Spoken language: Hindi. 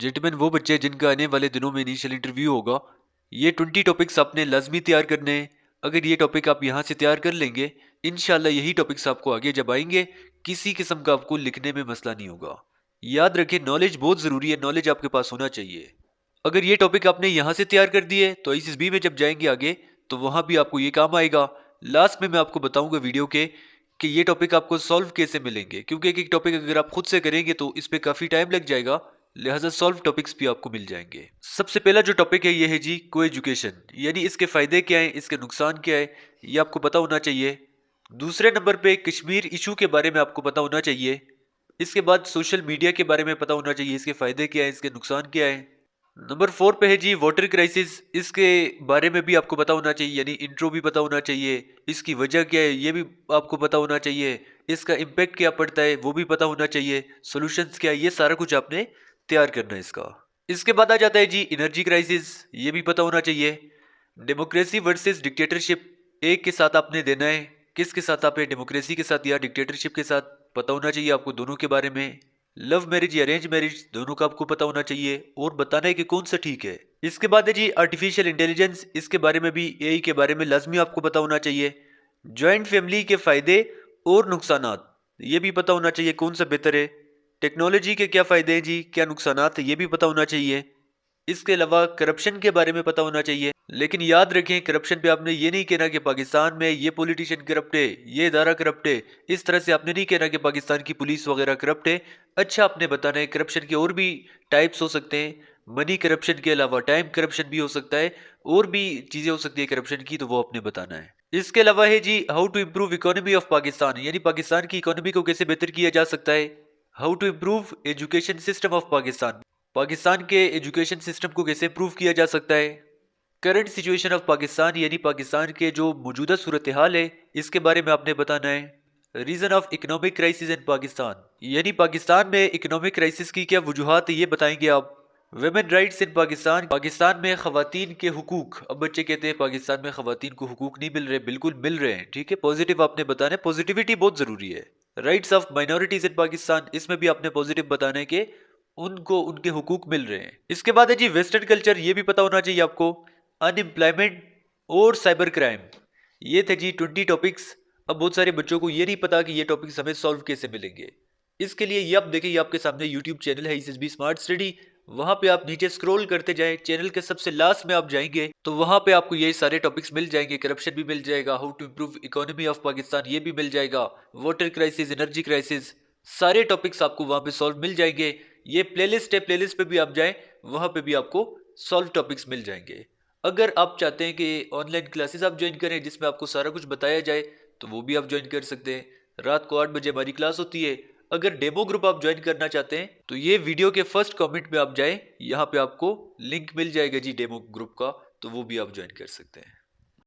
जेंटलमैन वो बच्चे जिनका आने वाले दिनों में इनिशियल इंटरव्यू होगा, ये 20 टॉपिक्स आपने लाजमी तैयार करने हैं। अगर ये टॉपिक आप यहाँ से तैयार कर लेंगे, इंशाल्लाह यही टॉपिक्स आपको आगे जब आएंगे किसी किस्म का आपको लिखने में मसला नहीं होगा। याद रखें, नॉलेज बहुत ज़रूरी है, नॉलेज आपके पास होना चाहिए। अगर ये टॉपिक आपने यहाँ से तैयार कर दिए तो ICSB में जब जाएंगे आगे तो वहाँ भी आपको ये काम आएगा। लास्ट में मैं आपको बताऊंगा वीडियो के कि ये टॉपिक आपको सॉल्व कैसे मिलेंगे, क्योंकि एक एक टॉपिक अगर आप खुद से करेंगे तो इस पर काफ़ी टाइम लग जाएगा, लिहाजा सॉल्व टॉपिक्स भी आपको मिल जाएंगे। सबसे पहला जो टॉपिक है ये है जी को एजुकेशन, यानी इसके फ़ायदे क्या हैं, इसके नुकसान क्या है, ये आपको पता होना चाहिए। दूसरे नंबर पे कश्मीर इशू के बारे में आपको पता होना चाहिए। इसके बाद सोशल मीडिया के बारे में पता होना चाहिए, इसके फ़ायदे क्या हैं, इसके नुकसान क्या हैं। नंबर 4 पे है जी वाटर क्राइसिस, इसके बारे में भी आपको पता होना चाहिए, यानी इंट्रो भी पता होना चाहिए, इसकी वजह क्या है ये भी आपको पता होना चाहिए, इसका इम्पैक्ट क्या पड़ता है वो भी पता होना चाहिए, सॉल्यूशंस क्या है, ये सारा कुछ आपने तैयार करना है इसका। इसके बाद आ जाता है जी एनर्जी क्राइसिस, ये भी पता होना चाहिए। डेमोक्रेसी वर्सेस डिक्टेटरशिप, एक के साथ आपने देना है, किसके साथ आप, डेमोक्रेसी के साथ या डिक्टेटरशिप के साथ, पता होना चाहिए आपको दोनों के बारे में। लव मैरिज या अरेंज मैरिज, दोनों का आपको पता होना चाहिए और बताना है कि कौन सा ठीक है। इसके बाद है जी आर्टिफिशियल इंटेलिजेंस, इसके बारे में भी, AI के बारे में लाजमी आपको पता होना चाहिए। जॉइंट फैमिली के फायदे और नुकसानात, ये भी पता होना चाहिए कौन सा बेहतर है। टेक्नोलॉजी के क्या फायदे हैं जी, क्या नुकसानात है, ये भी पता होना चाहिए। इसके अलावा करप्शन के बारे में पता होना चाहिए, लेकिन याद रखें करप्शन पे आपने ये नहीं कहना कि पाकिस्तान में ये पॉलिटिशियन करप्ट है, ये इदारा करप्ट है, इस तरह से आपने नहीं कहना कि पाकिस्तान की पुलिस वगैरह करप्ट है। अच्छा आपने बताना है करप्शन के और भी टाइप्स हो सकते हैं, मनी करप्शन के अलावा टाइम करप्शन भी हो सकता है, और भी चीज़ें हो सकती है करप्शन की, तो वो आपने बताना है। इसके अलावा है जी how to improve economy of Pakistan, यानी पाकिस्तान की इकोनॉमी को कैसे बेहतर किया जा सकता है। How to improve education system of Pakistan, Pakistan के एजुकेशन सिस्टम को कैसे इम्प्रूव किया जा सकता है। करंट सिचुएशन ऑफ पाकिस्तान, यानी पाकिस्तान के जो मौजूदा सूरत हाल है इसके बारे में आपने बताना है। Reason of economic crisis in Pakistan, यानी पाकिस्तान में इकोनॉमिक क्राइसिस की क्या वजूहात है ये बताएंगे आप। वेमेन राइट्स इन पाकिस्तान, पाकिस्तान में खवातीन के हुकूक, अब बच्चे कहते हैं पाकिस्तान में खवातीन को हुकूक नहीं मिल रहे, बिल्कुल मिल रहे हैं, ठीक है, पॉजिटिव आपने बताना है, पॉजिटिविटी बहुत जरूरी है। राइट्स ऑफ माइनॉरिटीज इन पाकिस्तान, इसमें भी आपने पॉजिटिव बताना है कि उनको उनके हुकूक मिल रहे हैं। इसके बाद है जी वेस्टर्न कल्चर, ये भी पता होना चाहिए आपको। अनएम्प्लॉयमेंट और साइबर क्राइम, ये थे जी 20 टॉपिक्स। अब बहुत सारे बच्चों को ये नहीं पता कि ये टॉपिक्स हमें सॉल्व कैसे मिलेंगे। इसके लिए ये आप देखिए, आपके सामने यूट्यूब चैनल है ICSB स्मार्ट स्टडी, वहां पे आप नीचे स्क्रॉल करते जाएं, चैनल के सबसे लास्ट में आप जाएंगे तो वहां पे आपको ये सारे टॉपिक्स मिल जाएंगे। करप्शन भी मिल जाएगा, how to improve economy of Pakistan ये भी मिल जाएगा, वाटर क्राइसिस, एनर्जी क्राइसिस, सारे टॉपिक्स आपको वहां पे सॉल्व मिल जाएंगे। ये प्लेलिस्ट है, प्लेलिस्ट पे भी आप जाएं, वहां पे भी आपको सॉल्व टॉपिक्स मिल जाएंगे। अगर आप चाहते हैं कि ऑनलाइन क्लासेस आप ज्वाइन करें जिसमें आपको सारा कुछ बताया जाए तो वो भी आप ज्वाइन कर सकते हैं। रात को 8 बजे हमारी क्लास होती है। अगर डेमो ग्रुप आप ज्वाइन करना चाहते हैं तो ये वीडियो के फर्स्ट कमेंट में आप जाएं, यहाँ पे आपको लिंक मिल जाएगा जी डेमो ग्रुप का, तो वो भी आप ज्वाइन कर सकते हैं।